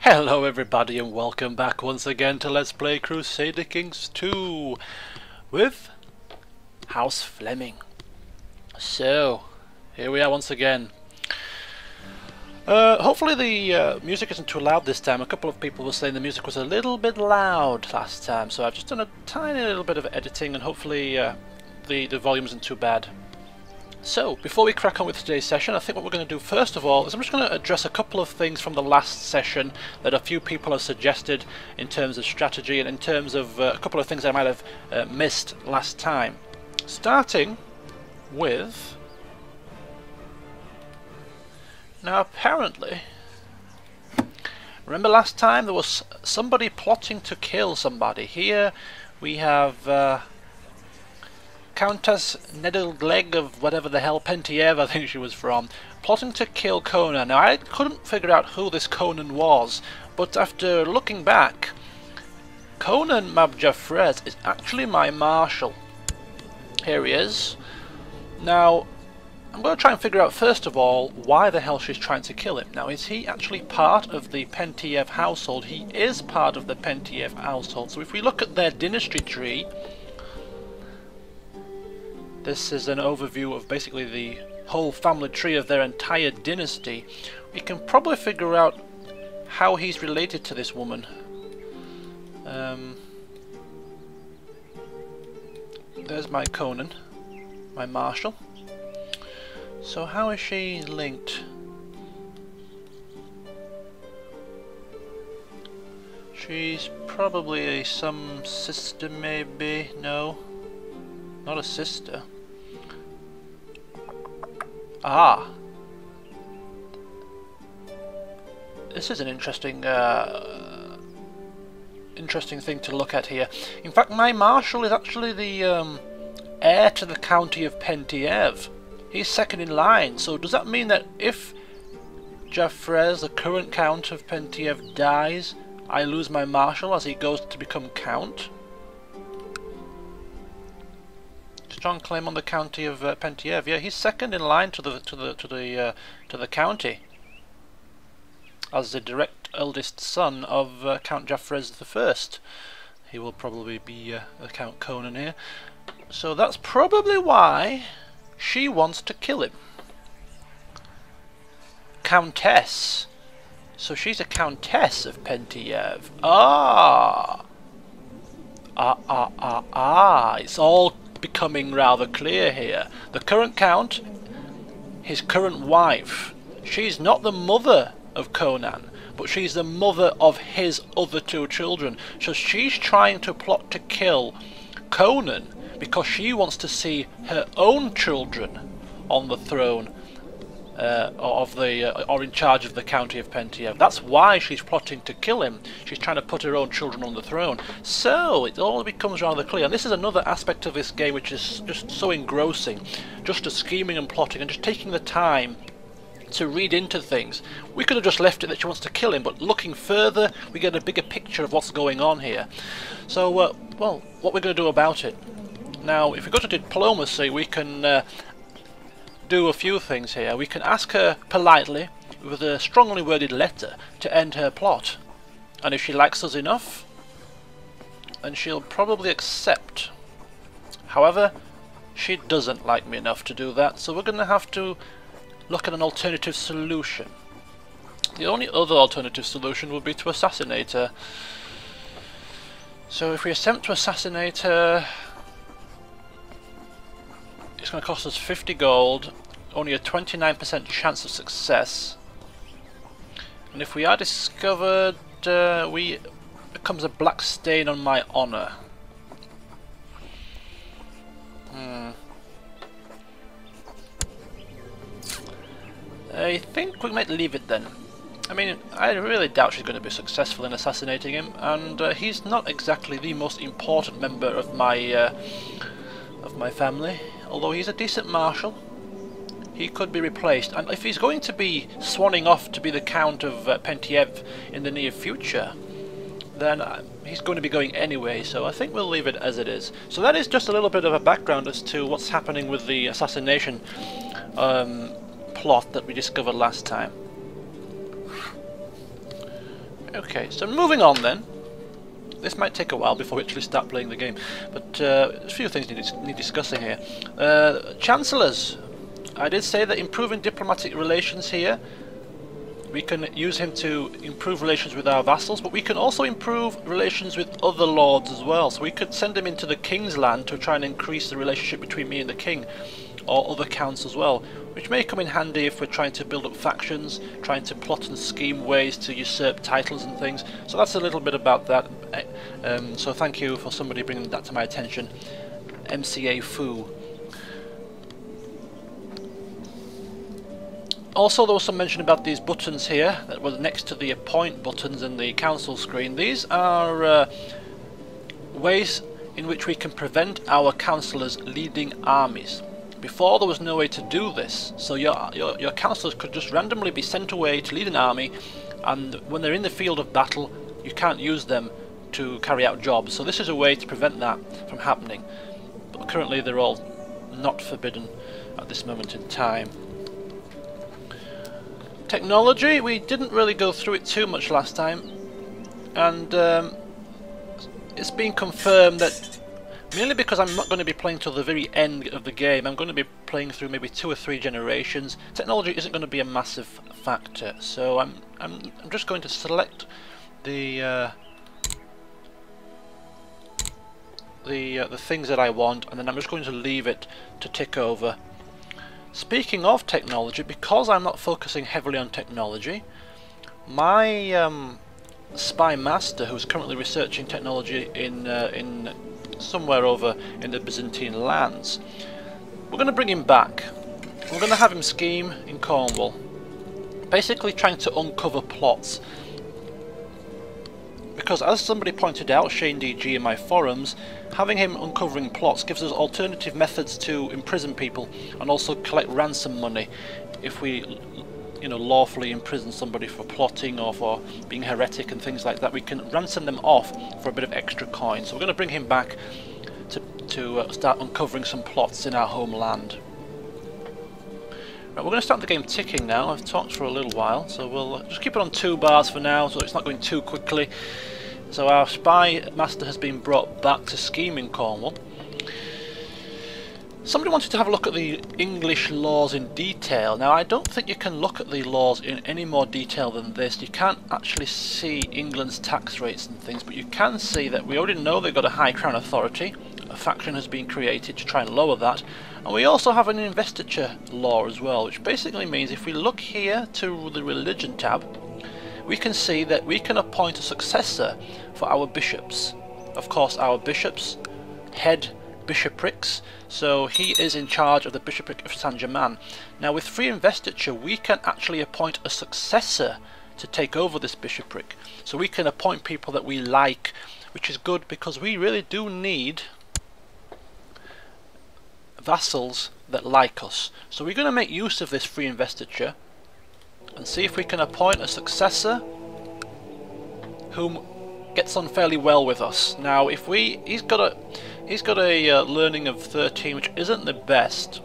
Hello everybody and welcome back once again to Let's Play Crusader Kings 2 with House Fleming. So, here we are once again. Hopefully the music isn't too loud this time. A couple of people were saying the music was a little bit loud last time, so I've just done a tiny little bit of editing and hopefully the volume isn't too bad. So, before we crack on with today's session, I think what we're going to do first of all is I'm just going to address a couple of things from the last session that a few people have suggested in terms of strategy and in terms of a couple of things I might have missed last time. Starting with... Now apparently, remember last time there was somebody plotting to kill somebody. Here we have... Countess Nedelgleg of whatever the hell, Pentiev I think she was from, plotting to kill Conan. Now I couldn't figure out who this Conan was, but after looking back, Conan Mabjafrez is actually my Marshal. Here he is. Now I'm going to try and figure out first of all why the hell she's trying to kill him. Now is he actually part of the Pentiev household? He is part of the Pentiev household. So if we look at their dynasty tree, this is an overview of basically the whole family tree of their entire dynasty. We can probably figure out how he's related to this woman. There's my Conan, my Marshal. So how is she linked? She's probably some sister maybe? No, not a sister. Ah, this is an interesting interesting thing to look at here. In fact, my Marshal is actually the heir to the county of Pentiev. He's second in line, so does that mean that if Jaffrez, the current count of Pentiev, dies, I lose my Marshal as he goes to become count? Strong claim on the county of Pentiev. Yeah, he's second in line to the county as the direct eldest son of Count Jaffrez I. He will probably be Count Conan here. So that's probably why she wants to kill him. Countess. So she's a countess of Pentiev. It's all becoming rather clear here. The current count, his current wife, she's not the mother of Conan, but she's the mother of his other two children. So she's trying to plot to kill Conan because she wants to see her own children on the throne or in charge of the county of Pentiev. That's why she's plotting to kill him. She's trying to put her own children on the throne. So it all becomes rather clear. And this is another aspect of this game which is just so engrossing. Just the scheming and plotting and just taking the time to read into things. We could have just left it that she wants to kill him, but looking further we get a bigger picture of what's going on here. So well, what we're going to do about it. Now if we go to diplomacy, we can do a few things here. We can ask her politely with a strongly worded letter to end her plot, and if she likes us enough, then she'll probably accept. However, she doesn't like me enough to do that, so we're going to have to look at an alternative solution. The only other alternative solution would be to assassinate her. So if we attempt to assassinate her, it's going to cost us 50 gold, only a 29% chance of success, and if we are discovered, it becomes a black stain on my honour. I think we might leave it then. I mean, I really doubt she's going to be successful in assassinating him, and he's not exactly the most important member of my family. Although he's a decent Marshal, he could be replaced. And if he's going to be swanning off to be the Count of Pentiev in the near future, then he's going to be going anyway, so I think we'll leave it as it is. So that is just a little bit of a background as to what's happening with the assassination plot that we discovered last time. Okay, so moving on then. This might take a while before we actually start playing the game, but a few things need discussing here. Chancellors. I did say that improving diplomatic relations here, we can use him to improve relations with our vassals, but we can also improve relations with other lords as well. So we could send him into the king's land to try and increase the relationship between me and the king, or other counts as well, which may come in handy if we're trying to build up factions, trying to plot and scheme ways to usurp titles and things. So that's a little bit about that. So thank you for somebody bringing that to my attention. MCA Foo. Also, there was some mention about these buttons here that were next to the appoint buttons in the council screen. These are ways in which we can prevent our councillors leading armies. Before, there was no way to do this, so your councillors could just randomly be sent away to lead an army, and when they're in the field of battle, you can't use them to carry out jobs. So this is a way to prevent that from happening. But currently, they're all not forbidden at this moment in time. Technology, we didn't really go through it too much last time, and it's been confirmed that, mainly because I'm not going to be playing till the very end of the game, I'm going to be playing through maybe 2 or 3 generations, technology isn't going to be a massive factor, so I'm just going to select the things that I want, and then I'm just going to leave it to tick over. Speaking of technology, because I'm not focusing heavily on technology, my spy master, who's currently researching technology in somewhere over in the Byzantine lands, we're going to bring him back. We're going to have him scheme in Cornwall, basically trying to uncover plots. Because as somebody pointed out, Shane DG in my forums, having him uncovering plots gives us alternative methods to imprison people and also collect ransom money if we, you know, lawfully imprison somebody for plotting or for being heretic and things like that. We can ransom them off for a bit of extra coin. So we're going to bring him back to start uncovering some plots in our homeland. Right, we're going to start the game ticking now. I've talked for a little while, so we'll just keep it on 2 bars for now, so it's not going too quickly. So our spy master has been brought back to scheme in Cornwall. Somebody wanted to have a look at the English laws in detail. Now, I don't think you can look at the laws in any more detail than this. You can't actually see England's tax rates and things, but you can see that we already know they've got a high crown authority. A faction has been created to try and lower that. And we also have an investiture law as well, which basically means if we look here to the religion tab, we can see that we can appoint a successor for our bishops. Of course, our bishops head bishoprics, so he is in charge of the bishopric of Saint-Germain. Now, with free investiture, we can actually appoint a successor to take over this bishopric. So we can appoint people that we like, which is good because we really do need vassals that like us. So we're going to make use of this free investiture and see if we can appoint a successor whom gets on fairly well with us. Now, if he's got a learning of 13, which isn't the best.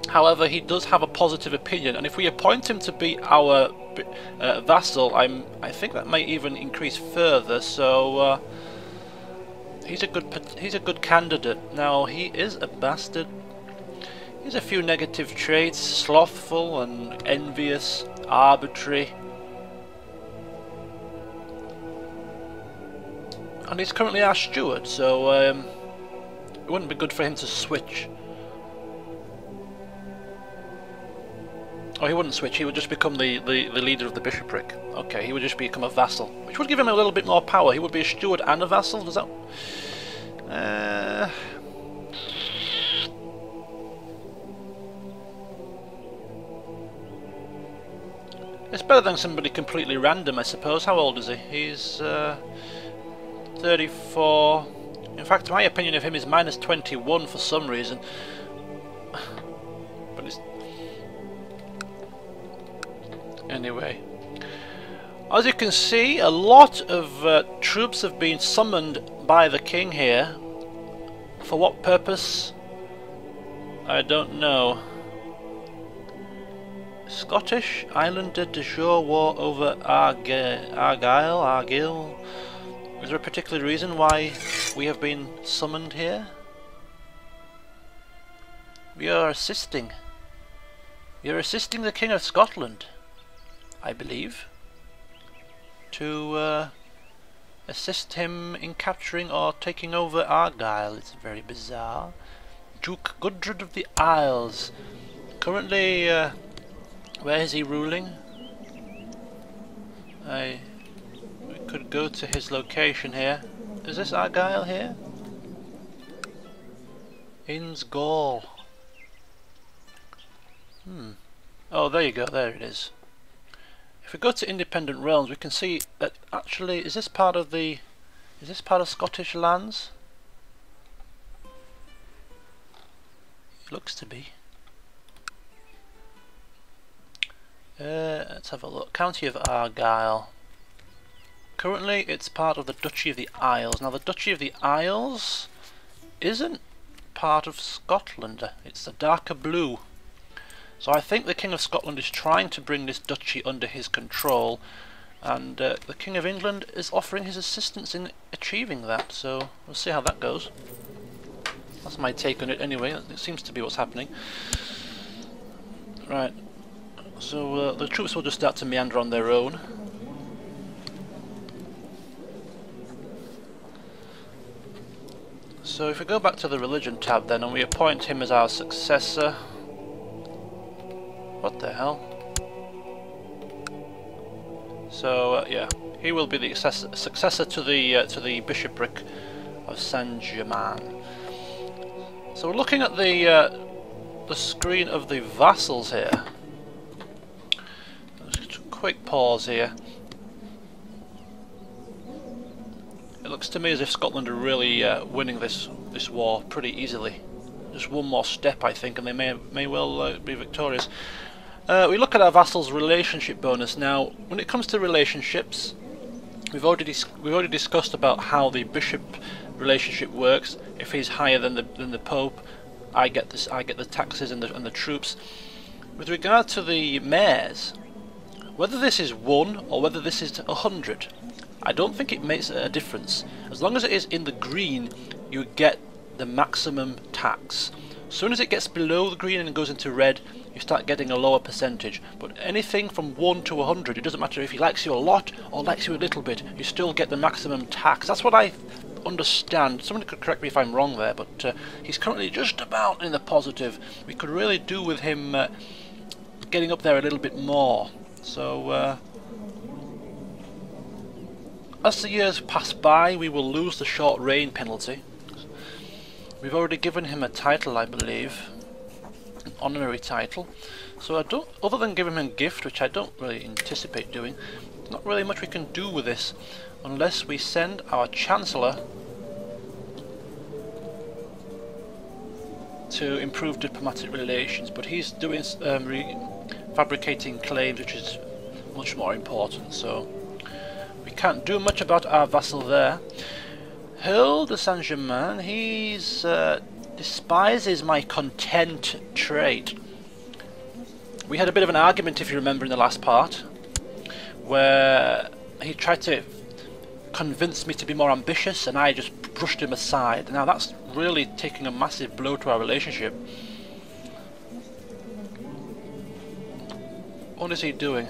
However, he does have a positive opinion, and if we appoint him to be our vassal, I think that might even increase further. So he's a good candidate. Now, he is a bastard. He has a few negative traits: slothful and envious, arbitrary. And he's currently our steward, so it wouldn't be good for him to switch. Oh, he wouldn't switch, he would just become the leader of the bishopric. Okay, he would just become a vassal, which would give him a little bit more power. He would be a steward and a vassal, does that... It's better than somebody completely random, I suppose. How old is he? He's 34. In fact, my opinion of him is minus 21 for some reason. But it's... Anyway. As you can see, a lot of troops have been summoned by the king here. For what purpose? I don't know. Scottish Islander de jure war over Argyll. Is there a particular reason why we have been summoned here? We are assisting. We are assisting the King of Scotland, I believe, to assist him in capturing or taking over Argyll. It's very bizarre. Duke Gudrun of the Isles. Currently, where is he ruling? We could go to his location here. Is this Argyll here? Innsgall. Oh, there you go, there it is. If we go to independent realms, we can see that actually, is this part of Scottish lands? It looks to be. Let's have a look. County of Argyll. Currently, it's part of the Duchy of the Isles. Now, the Duchy of the Isles isn't part of Scotland. It's a darker blue. So I think the King of Scotland is trying to bring this duchy under his control, and the King of England is offering his assistance in achieving that, so we'll see how that goes. That's my take on it anyway. It seems to be what's happening. Right, so the troops will just start to meander on their own. So if we go back to the religion tab then, and we appoint him as our successor. What the hell? So yeah, he will be the successor to the bishopric of Saint-Germain. So we're looking at the screen of the vassals here. Just a quick pause here. It looks to me as if Scotland are really winning this war pretty easily. Just one more step, I think, and they may well be victorious. We look at our vassals' relationship bonus. Now, when it comes to relationships, we've already discussed about how the bishop relationship works. If he's higher than the pope, I get the taxes and the troops. With regard to the mayors, whether this is 1 or whether this is 100, I don't think it makes a difference. As long as it is in the green, you get the maximum tax. As soon as it gets below the green and goes into red, you start getting a lower percentage. But anything from 1 to 100, it doesn't matter if he likes you a lot or likes you a little bit, you still get the maximum tax. That's what I understand. Somebody could correct me if I'm wrong there, but he's currently just about in the positive. We could really do with him getting up there a little bit more. So as the years pass by, we will lose the short reign penalty. We've already given him a title, I believe, an honorary title. So other than giving him a gift, which I don't really anticipate doing, not really much we can do with this, unless we send our Chancellor to improve diplomatic relations. But he's doing fabricating claims, which is much more important. So we can't do much about our vassal there. Hill de Saint-Germain, he despises my content trait. We had a bit of an argument, if you remember, in the last part, where he tried to convince me to be more ambitious and I just brushed him aside. Now that's really taking a massive blow to our relationship. What is he doing?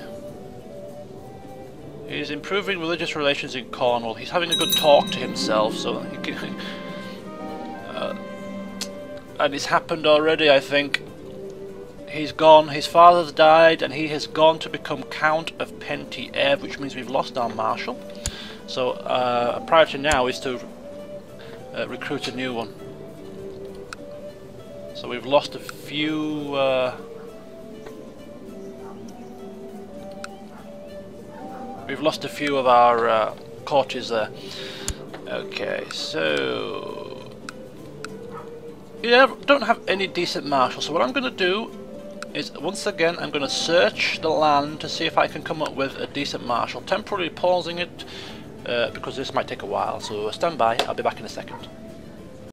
He's improving religious relations in Cornwall. He's having a good talk to himself, so he can, and it's happened already, I think. He's gone, his father's died, and he has gone to become Count of Pentiev, which means we've lost our Marshal. So a priority now is to recruit a new one. So we've lost a few of our courtiers there. Okay, so yeah, don't have any decent marshals. So what I'm going to do is, once again, I'm going to search the land to see if I can come up with a decent marshal. Temporarily pausing it because this might take a while. So stand by. I'll be back in a second.